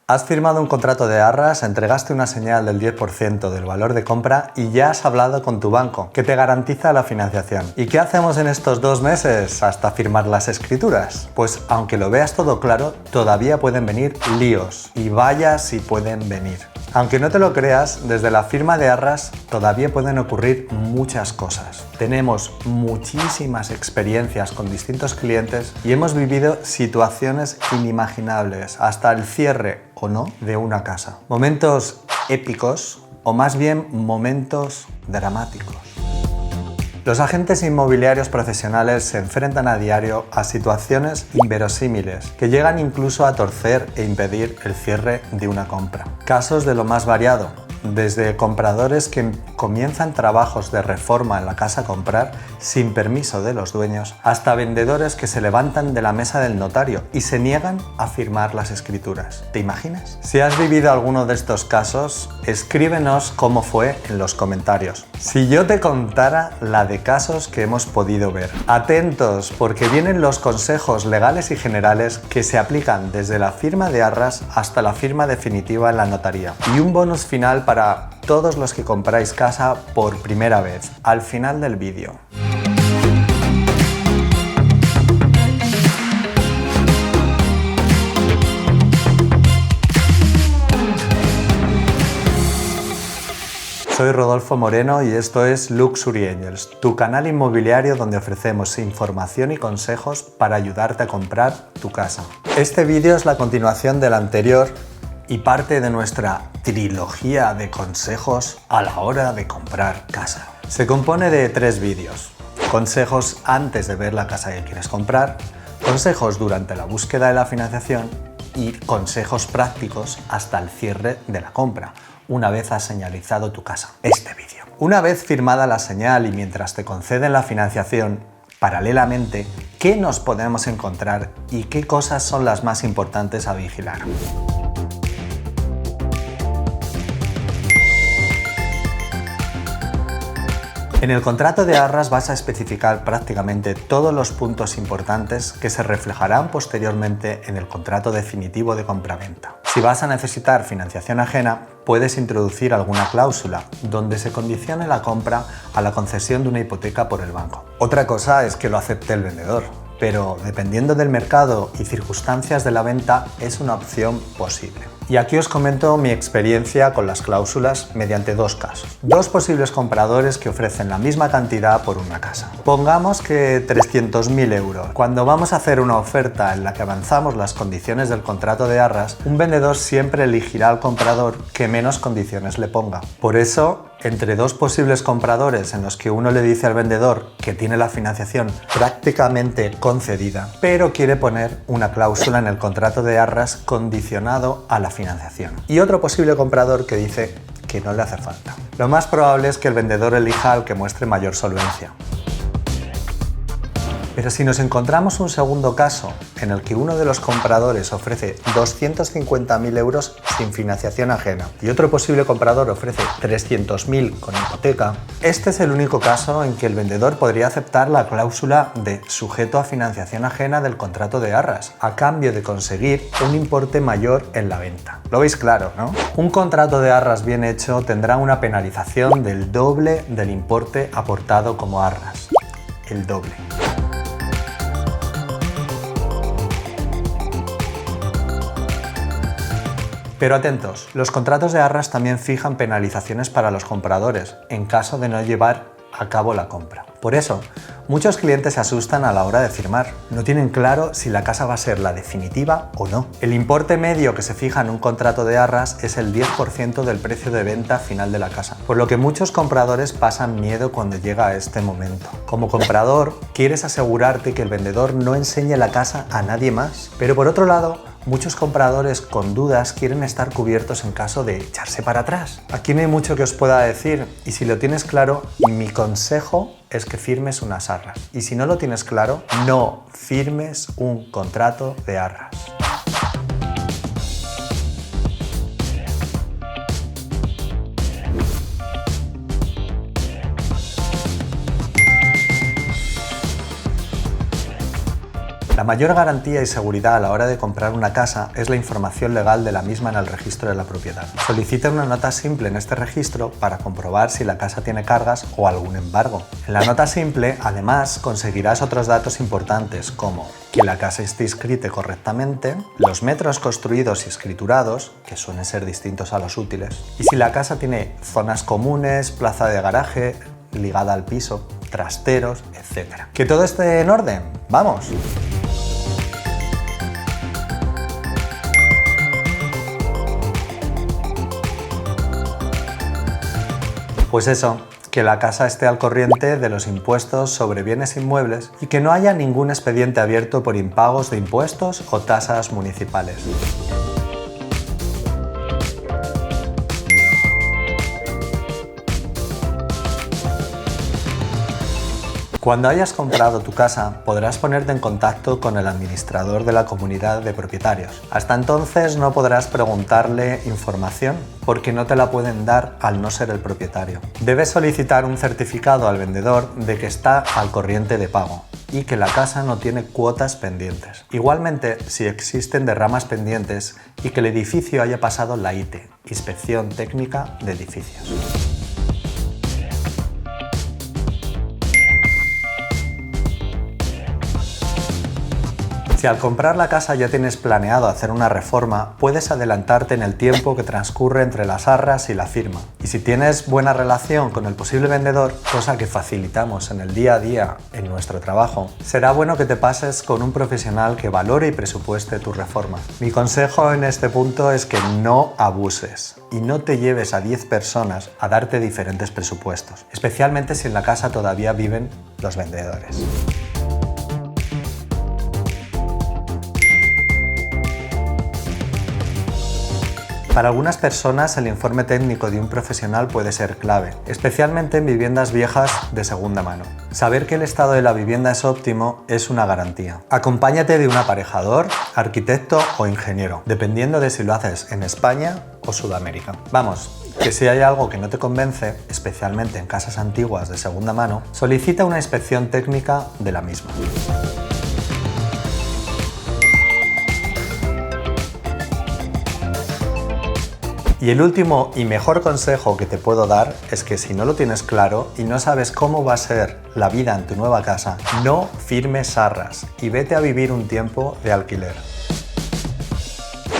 Has firmado un contrato de arras, entregaste una señal del 10% del valor de compra y ya has hablado con tu banco, que te garantiza la financiación. ¿Y qué hacemos en estos 2 meses hasta firmar las escrituras? Pues aunque lo veas todo claro, todavía pueden venir líos. Y vaya si pueden venir. Aunque no te lo creas, desde la firma de arras todavía pueden ocurrir muchas cosas. Tenemos muchísimas experiencias con distintos clientes y hemos vivido situaciones inimaginables, hasta el cierre o no de una casa. Momentos épicos o más bien momentos dramáticos. Los agentes inmobiliarios profesionales se enfrentan a diario a situaciones inverosímiles que llegan incluso a torcer e impedir el cierre de una compra. Casos de lo más variado, desde compradores que comienzan trabajos de reforma en la casa a comprar sin permiso de los dueños, hasta vendedores que se levantan de la mesa del notario y se niegan a firmar las escrituras. ¿Te imaginas? Si has vivido alguno de estos casos, escríbenos cómo fue en los comentarios. Si yo te contara la de casos que hemos podido ver. Atentos, porque vienen los consejos legales y generales que se aplican desde la firma de arras hasta la firma definitiva en la notaría. Y un bonus final para todos los que compráis casa por primera vez, al final del vídeo. Soy Rodolfo Moreno y esto es Luxury Angels, tu canal inmobiliario donde ofrecemos información y consejos para ayudarte a comprar tu casa. Este vídeo es la continuación del anterior y parte de nuestra trilogía de consejos a la hora de comprar casa. Se compone de 3 vídeos: consejos antes de ver la casa que quieres comprar, consejos durante la búsqueda de la financiación y consejos prácticos hasta el cierre de la compra, una vez has señalizado tu casa. Este vídeo. Una vez firmada la señal y mientras te conceden la financiación, paralelamente, ¿qué nos podemos encontrar y qué cosas son las más importantes a vigilar? En el contrato de arras vas a especificar prácticamente todos los puntos importantes que se reflejarán posteriormente en el contrato definitivo de compraventa. Si vas a necesitar financiación ajena, puedes introducir alguna cláusula donde se condicione la compra a la concesión de una hipoteca por el banco. Otra cosa es que lo acepte el vendedor, pero dependiendo del mercado y circunstancias de la venta es una opción posible. Y aquí os comento mi experiencia con las cláusulas mediante 2 casos. 2 posibles compradores que ofrecen la misma cantidad por una casa. Pongamos que 300.000 euros. Cuando vamos a hacer una oferta en la que avanzamos las condiciones del contrato de arras, un vendedor siempre elegirá al comprador que menos condiciones le ponga. Por eso, entre 2 posibles compradores en los que uno le dice al vendedor que tiene la financiación prácticamente concedida, pero quiere poner una cláusula en el contrato de arras condicionado a la financiación, y otro posible comprador que dice que no le hace falta. Lo más probable es que el vendedor elija al que muestre mayor solvencia. Pero si nos encontramos un segundo caso en el que uno de los compradores ofrece 250.000 euros sin financiación ajena y otro posible comprador ofrece 300.000 con hipoteca, este es el único caso en que el vendedor podría aceptar la cláusula de sujeto a financiación ajena del contrato de arras, a cambio de conseguir un importe mayor en la venta. Lo veis claro, ¿no? Un contrato de arras bien hecho tendrá una penalización del doble del importe aportado como arras. El doble. Pero atentos, los contratos de arras también fijan penalizaciones para los compradores en caso de no llevar a cabo la compra. Por eso, muchos clientes se asustan a la hora de firmar. No tienen claro si la casa va a ser la definitiva o no. El importe medio que se fija en un contrato de arras es el 10% del precio de venta final de la casa, por lo que muchos compradores pasan miedo cuando llega a este momento. Como comprador, quieres asegurarte que el vendedor no enseñe la casa a nadie más, pero por otro lado, muchos compradores con dudas quieren estar cubiertos en caso de echarse para atrás. Aquí no hay mucho que os pueda decir y si lo tienes claro, mi consejo es que firmes unas arras. Y si no lo tienes claro, no firmes un contrato de arras. La La mayor garantía y seguridad a la hora de comprar una casa es la información legal de la misma en el registro de la propiedad. Solicita una nota simple en este registro para comprobar si la casa tiene cargas o algún embargo. En la nota simple, además, conseguirás otros datos importantes como que la casa esté inscrita correctamente, los metros construidos y escriturados, que suelen ser distintos a los útiles, y si la casa tiene zonas comunes, plaza de garaje ligada al piso, trasteros, etc. ¿Que todo esté en orden? ¡Vamos! Pues eso, que la casa esté al corriente de los impuestos sobre bienes inmuebles y que no haya ningún expediente abierto por impagos de impuestos o tasas municipales. Cuando hayas comprado tu casa, podrás ponerte en contacto con el administrador de la comunidad de propietarios. Hasta entonces no podrás preguntarle información porque no te la pueden dar al no ser el propietario. Debes solicitar un certificado al vendedor de que está al corriente de pago y que la casa no tiene cuotas pendientes. Igualmente, si existen derramas pendientes y que el edificio haya pasado la ITE, Inspección Técnica de Edificios. Si al comprar la casa ya tienes planeado hacer una reforma, puedes adelantarte en el tiempo que transcurre entre las arras y la firma. Y si tienes buena relación con el posible vendedor, cosa que facilitamos en el día a día en nuestro trabajo, será bueno que te pases con un profesional que valore y presupueste tu reforma. Mi consejo en este punto es que no abuses y no te lleves a 10 personas a darte diferentes presupuestos, especialmente si en la casa todavía viven los vendedores. Para algunas personas el informe técnico de un profesional puede ser clave, especialmente en viviendas viejas de segunda mano. Saber que el estado de la vivienda es óptimo es una garantía. Acompáñate de un aparejador, arquitecto o ingeniero, dependiendo de si lo haces en España o Sudamérica. Vamos, que si hay algo que no te convence, especialmente en casas antiguas de segunda mano, solicita una inspección técnica de la misma. Y el último y mejor consejo que te puedo dar es que si no lo tienes claro y no sabes cómo va a ser la vida en tu nueva casa, no firmes arras y vete a vivir un tiempo de alquiler.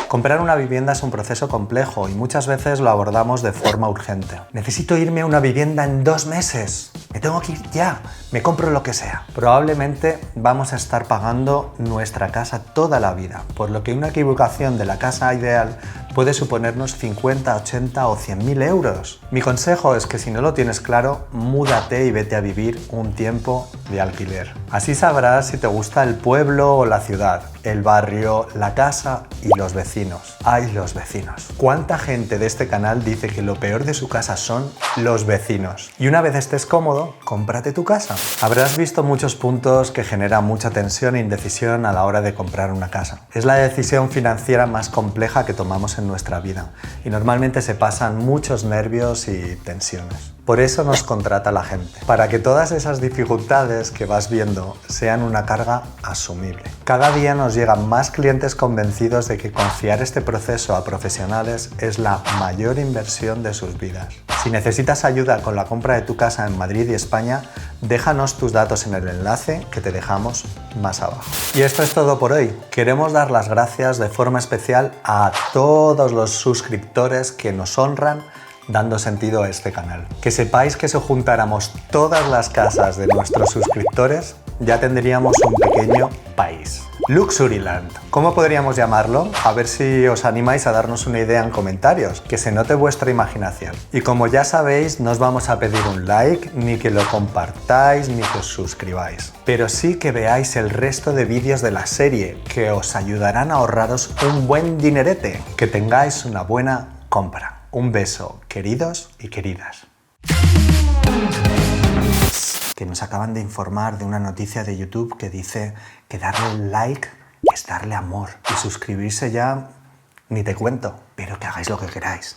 Comprar una vivienda es un proceso complejo y muchas veces lo abordamos de forma urgente. Necesito irme a una vivienda en 2 meses. Me tengo que ir ya. Me compro lo que sea. Probablemente vamos a estar pagando nuestra casa toda la vida, por lo que una equivocación de la casa ideal puede suponernos 50, 80 o 100.000 euros. Mi consejo es que si no lo tienes claro, múdate y vete a vivir un tiempo de alquiler. Así sabrás si te gusta el pueblo o la ciudad, el barrio, la casa y los vecinos. ¡Ay, los vecinos! ¿Cuánta gente de este canal dice que lo peor de su casa son los vecinos? Y una vez estés cómodo, cómprate tu casa. Habrás visto muchos puntos que generan mucha tensión e indecisión a la hora de comprar una casa. Es la decisión financiera más compleja que tomamos en nuestra vida y normalmente se pasan muchos nervios y tensiones. Por eso nos contrata la gente, para que todas esas dificultades que vas viendo sean una carga asumible. Cada día nos llegan más clientes convencidos de que confiar este proceso a profesionales es la mayor inversión de sus vidas. Si necesitas ayuda con la compra de tu casa en Madrid y España, déjanos tus datos en el enlace que te dejamos más abajo. Y esto es todo por hoy. Queremos dar las gracias de forma especial a todos los suscriptores que nos honran dando sentido a este canal. Que sepáis que si juntáramos todas las casas de nuestros suscriptores, ya tendríamos un pequeño país. Luxuryland. ¿Cómo podríamos llamarlo? A ver si os animáis a darnos una idea en comentarios, que se note vuestra imaginación. Y como ya sabéis, no os vamos a pedir un like, ni que lo compartáis, ni que os suscribáis. Pero sí que veáis el resto de vídeos de la serie, que os ayudarán a ahorraros un buen dinerete. Que tengáis una buena compra. Un beso, queridos y queridas. Que nos acaban de informar de una noticia de YouTube que dice que darle like es darle amor. Y suscribirse ya, ni te cuento, pero que hagáis lo que queráis.